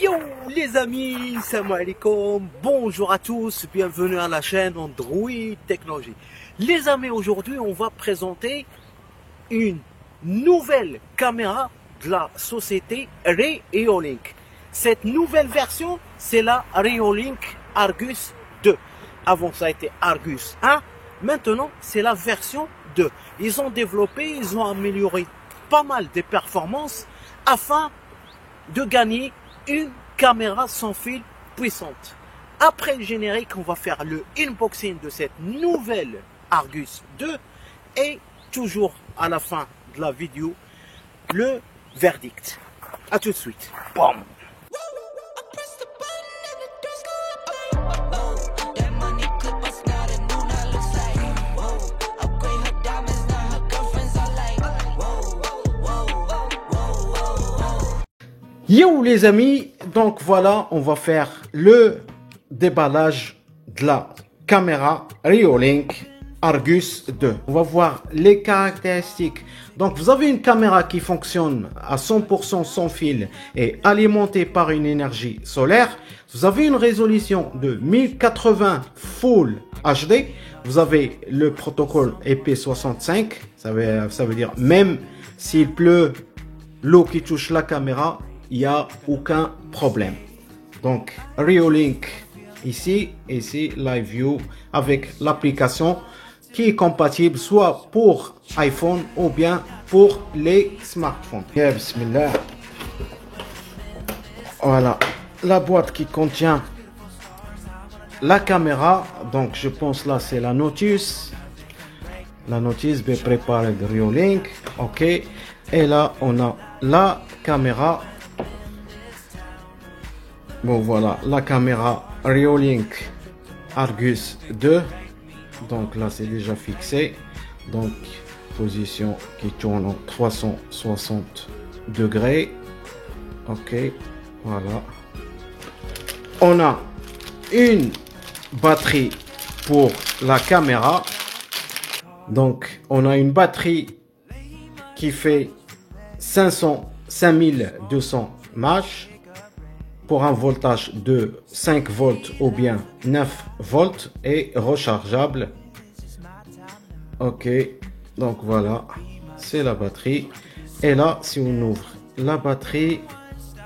Yo les amis, salam alaikum, bonjour à tous, bienvenue à la chaîne Android Technologie. Les amis, aujourd'hui on va présenter une nouvelle caméra de la société Reolink. Cette nouvelle version, c'est la Reolink Argus 2. Avant ça a été Argus 1, maintenant c'est la version 2. Ils ont développé, ils ont amélioré pas mal des performances afin de gagner une caméra sans fil puissante. Après le générique, on va faire le unboxing de cette nouvelle Argus 2 et toujours à la fin de la vidéo, le verdict. A tout de suite. Bam. Yo les amis, donc voilà, on va faire le déballage de la caméra Reolink Argus 2. On va voir les caractéristiques. Donc vous avez une caméra qui fonctionne à 100% sans fil et alimentée par une énergie solaire. Vous avez une résolution de 1080 Full HD. Vous avez le protocole IP65. Ça veut dire même s'il pleut, l'eau qui touche la caméra, il n'y a aucun problème. Donc Reolink ici Live View avec l'application qui est compatible soit pour iPhone ou bien pour les smartphones. Yeah, bismillah. Voilà la boîte qui contient la caméra. Donc je pense là c'est la notice be préparée de Reolink. Ok, et là on a la caméra. Bon voilà, la caméra Reolink Argus 2. Donc là c'est déjà fixé. Donc position qui tourne en 360 degrés. Ok, voilà. On a une batterie pour la caméra. Donc on a une batterie qui fait 5200 mAh. Pour un voltage de 5 volts ou bien 9 volts et rechargeable. Ok, donc voilà, c'est la batterie. Et là, si on ouvre la batterie,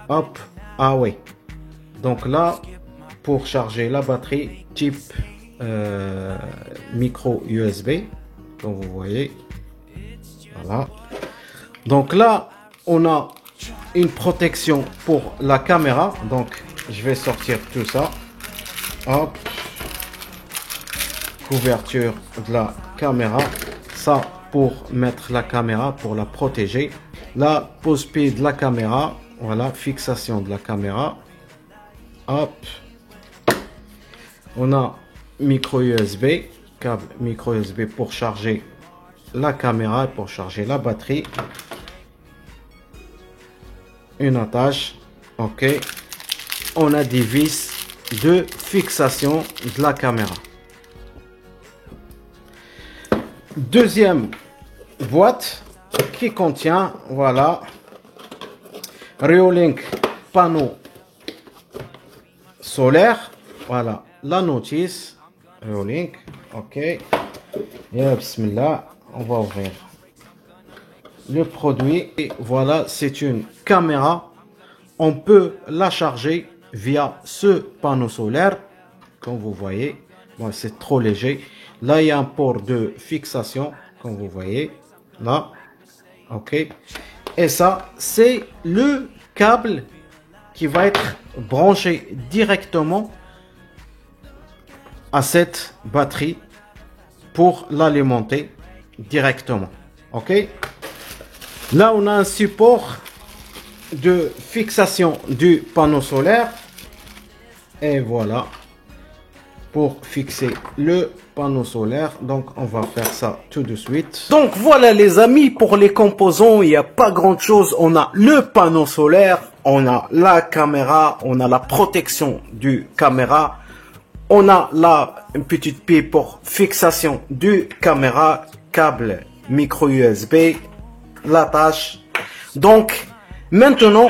hop, ah oui. Donc là, pour charger la batterie type micro USB, comme vous voyez. Voilà. Donc là, on a une protection pour la caméra. Donc je vais sortir tout ça. Hop, couverture de la caméra, ça pour mettre la caméra, pour la protéger. La pose-pied de la caméra, voilà, fixation de la caméra. Hop, on a micro USB, câble micro USB pour charger la caméra et pour charger la batterie. Une attache. Ok, on a des vis de fixation de la caméra. Deuxième boîte qui contient, voilà, Reolink panneau solaire. Voilà la notice Reolink. Ok, et bismillah, on va ouvrir le produit. Et voilà, c'est une caméra. On peut la charger via ce panneau solaire, comme vous voyez. Bon, c'est trop léger. Là, il y a un port de fixation, comme vous voyez là. Ok, et ça c'est le câble qui va être branché directement à cette batterie pour l'alimenter directement. Ok, là, on a un support de fixation du panneau solaire. Et voilà, pour fixer le panneau solaire. Donc, on va faire ça tout de suite. Donc, voilà les amis, pour les composants, il n'y a pas grand chose. On a le panneau solaire, on a la caméra, on a la protection du caméra. On a là une petite pile pour fixation du caméra, câble micro USB, l'attache. Donc maintenant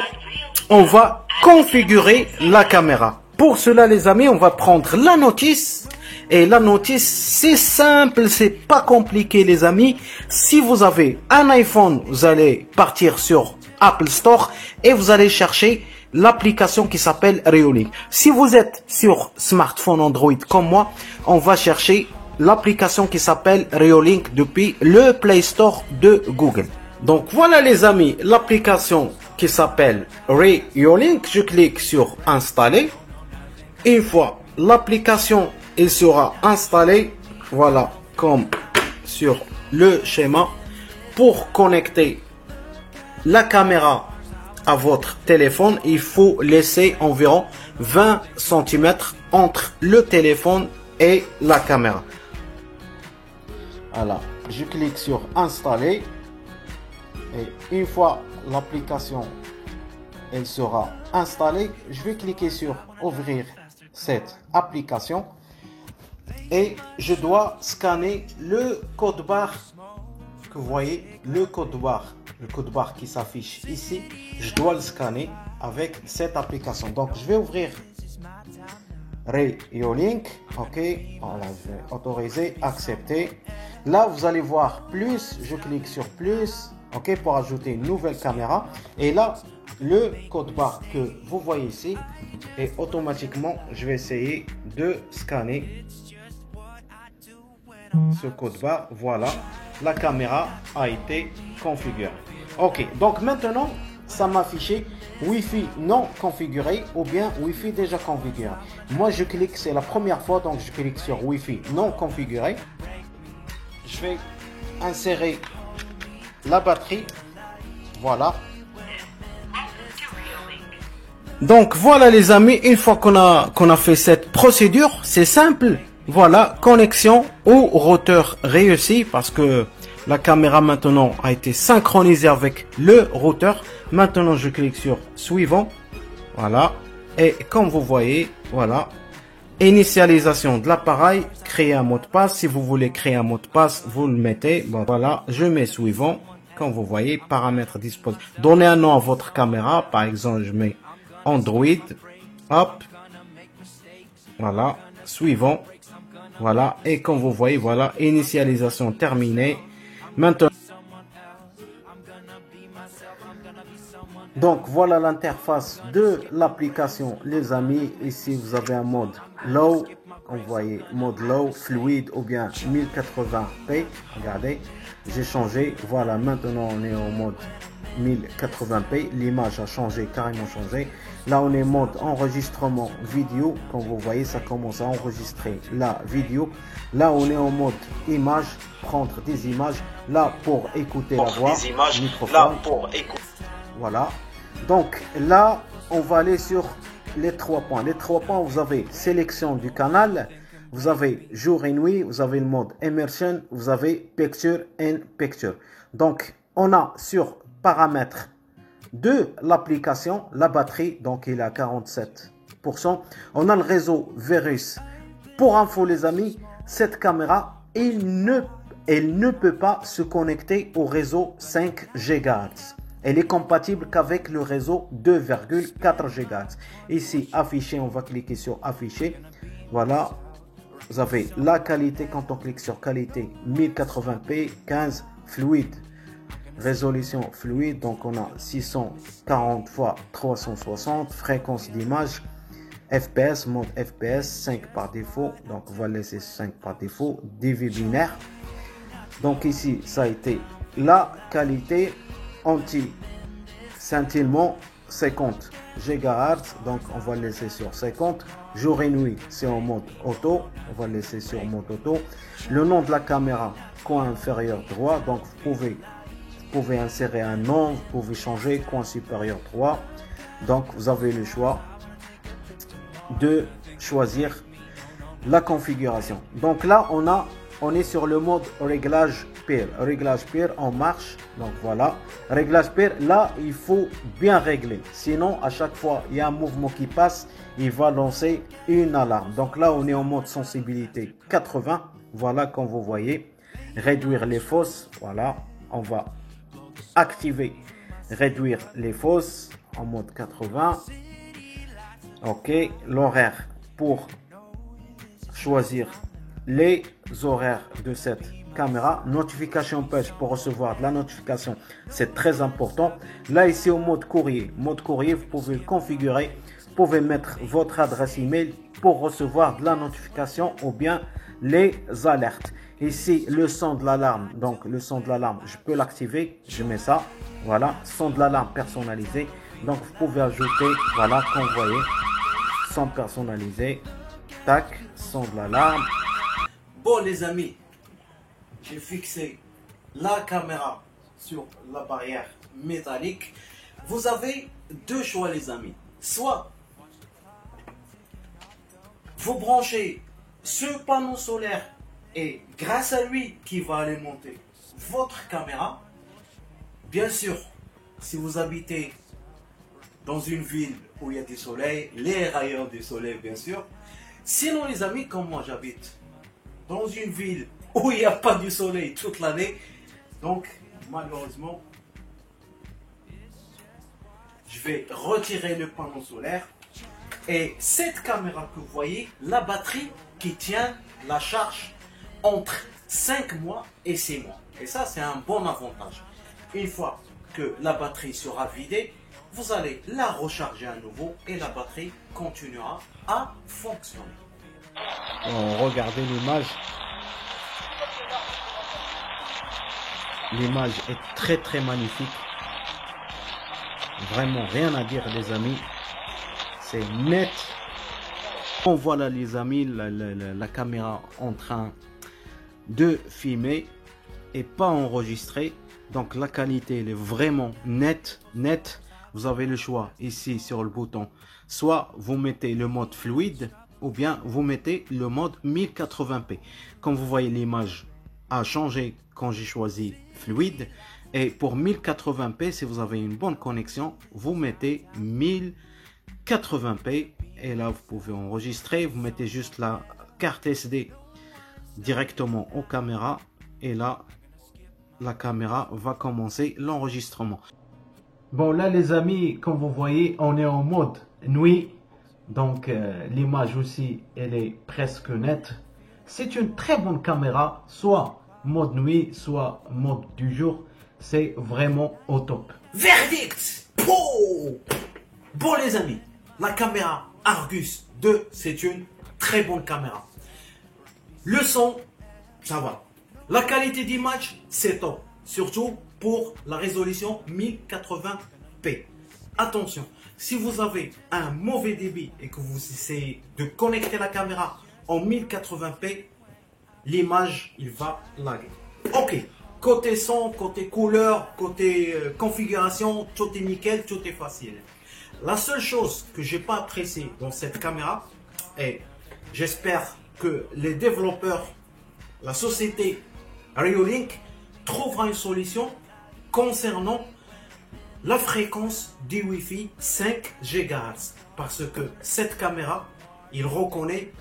on va configurer la caméra. Pour cela, les amis, on va prendre la notice. Et la notice, c'est simple, c'est pas compliqué, les amis. Si vous avez un iPhone, vous allez partir sur Apple Store et vous allez chercher l'application qui s'appelle Reolink. Si vous êtes sur smartphone Android comme moi, on va chercher l'application qui s'appelle Reolink depuis le Play Store de Google. Donc voilà les amis, l'application qui s'appelle Reolink. Je clique sur installer. Une fois l'application elle sera installée, voilà, comme sur le schéma. Pour connecter la caméra à votre téléphone, il faut laisser environ 20 cm entre le téléphone et la caméra. Voilà, je clique sur installer et une fois l'application elle sera installée, je vais cliquer sur ouvrir cette application et je dois scanner le code barre que vous voyez, le code barre qui s'affiche ici. Je dois le scanner avec cette application. Donc je vais ouvrir Reolink, ok, voilà, je vais autoriser, accepter. Là vous allez voir plus, je clique sur plus, ok, pour ajouter une nouvelle caméra. Et là le code barre que vous voyez ici, et automatiquement je vais essayer de scanner ce code barre. Voilà, la caméra a été configurée. Ok, donc maintenant ça m'a affiché Wi-Fi non configuré ou bien Wi-Fi déjà configuré. Moi je clique, c'est la première fois, donc je clique sur Wi-Fi non configuré. Je vais insérer la batterie. Voilà. Donc voilà les amis, une fois qu'on a fait cette procédure, c'est simple. Voilà, connexion au routeur réussi parce que la caméra maintenant a été synchronisée avec le routeur. Maintenant je clique sur suivant. Voilà. Et comme vous voyez, voilà. Initialisation de l'appareil, créer un mot de passe. Si vous voulez créer un mot de passe, vous le mettez. Bon, voilà, je mets suivant. Comme vous voyez, paramètres disponibles. Donnez un nom à votre caméra. Par exemple, je mets Android. Hop. Voilà. Suivant. Voilà. Et comme vous voyez, voilà. Initialisation terminée. Maintenant. Donc voilà l'interface de l'application les amis. Ici vous avez un mode low, vous voyez mode low, fluide ou bien 1080p. Regardez, j'ai changé. Voilà, maintenant on est en mode 1080p. L'image a changé, carrément changé. Là on est mode enregistrement vidéo. Comme vous voyez, ça commence à enregistrer la vidéo. Là on est en mode image, prendre des images. Là pour écouter la voix, microphone. Là pour écouter. Voilà. Donc là, on va aller sur les 3 points. Les 3 points, vous avez sélection du canal, vous avez jour et nuit, vous avez le mode immersion, vous avez picture in picture. Donc, on a sur paramètres de l'application, la batterie, donc il est à 47%. On a le réseau Virus. Pour info les amis, cette caméra, elle ne peut pas se connecter au réseau 5 GHz. Elle est compatible qu'avec le réseau 2,4 GHz. Ici, afficher, on va cliquer sur afficher. Voilà, vous avez la qualité. Quand on clique sur qualité, 1080p, 15 fluide. Résolution fluide, donc on a 640 x 360. Fréquence d'image, FPS, mode FPS, 5 par défaut. Donc on va laisser 5 par défaut. DV binaire. Donc ici, ça a été la qualité. Anti-scintillement 50 GHz, donc on va laisser sur 50. Jour et nuit, c'est en mode auto, on va laisser sur mode auto. Le nom de la caméra, coin inférieur droit, donc vous pouvez insérer un nom, vous pouvez changer coin supérieur droit. Donc vous avez le choix de choisir la configuration. Donc là on est sur le mode réglage pair. Réglage pair en marche. Donc voilà. Réglage pair, là, il faut bien régler. Sinon, à chaque fois, il y a un mouvement qui passe, il va lancer une alarme. Donc là, on est en mode sensibilité 80. Voilà, comme vous voyez. Réduire les fausses. Voilà. On va activer, réduire les fausses en mode 80. Ok, l'horaire pour choisir les horaires de cette caméra. Notification push pour recevoir de la notification, c'est très important. Là ici au mode courrier, vous pouvez le configurer. Vous pouvez mettre votre adresse email pour recevoir de la notification ou bien les alertes. Ici le son de l'alarme, donc le son de l'alarme, je peux l'activer, je mets ça, voilà, son de l'alarme personnalisé. Donc vous pouvez ajouter, voilà, comme vous voyez, son personnalisé, tac, son de l'alarme. Bon les amis, j'ai fixé la caméra sur la barrière métallique. Vous avez deux choix les amis. Soit vous branchez ce panneau solaire et grâce à lui qui va alimenter votre caméra. Bien sûr, si vous habitez dans une ville où il y a du soleil, les rayons du soleil bien sûr. Sinon les amis, comme moi j'habite dans une ville où il n'y a pas du soleil toute l'année, donc malheureusement je vais retirer le panneau solaire et cette caméra que vous voyez, la batterie qui tient la charge entre 5 mois et 6 mois. Et ça c'est un bon avantage. Une fois que la batterie sera vidée, vous allez la recharger à nouveau et la batterie continuera à fonctionner. Regardez l'image. L'image est très très magnifique. Vraiment rien à dire les amis. C'est net. On voit là les amis la caméra en train de filmer et pas enregistrer. Donc la qualité elle est vraiment nette. Vous avez le choix ici sur le bouton. Soit vous mettez le mode fluide ou bien vous mettez le mode 1080p. Comme vous voyez l'image a changé quand j'ai choisi fluide. Et pour 1080p, si vous avez une bonne connexion, vous mettez 1080p. Et là vous pouvez enregistrer. Vous mettez juste la carte SD directement aux caméras. Et là la caméra va commencer l'enregistrement. Bon là les amis, comme vous voyez, on est en mode nuit. Donc l'image aussi, elle est presque nette. C'est une très bonne caméra, soit mode nuit, soit mode du jour. C'est vraiment au top. Verdict! Bon les amis, la caméra Argus 2, c'est une très bonne caméra. Le son, ça va. La qualité d'image, c'est top. Surtout pour la résolution 1080p. Attention, si vous avez un mauvais débit et que vous essayez de connecter la caméra en 1080p, l'image, il va laguer. Ok, côté son, côté couleur, côté configuration, tout est nickel, tout est facile. La seule chose que j'ai pas appréciée dans cette caméra, et j'espère que les développeurs, la société Reolink trouvera une solution concernant la fréquence du Wi-Fi 5 GHz. Parce que cette caméra, il reconnaît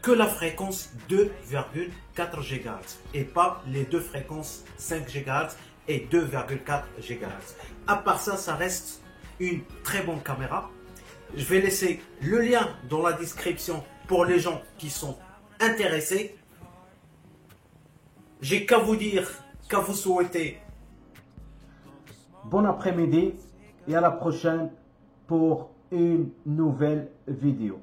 que la fréquence 2,4 GHz et pas les deux fréquences 5 GHz et 2,4 GHz. À part ça, ça reste une très bonne caméra. Je vais laisser le lien dans la description pour les gens qui sont intéressés. J'ai qu'à vous dire, qu'à vous souhaiter bon après-midi et à la prochaine pour une nouvelle vidéo.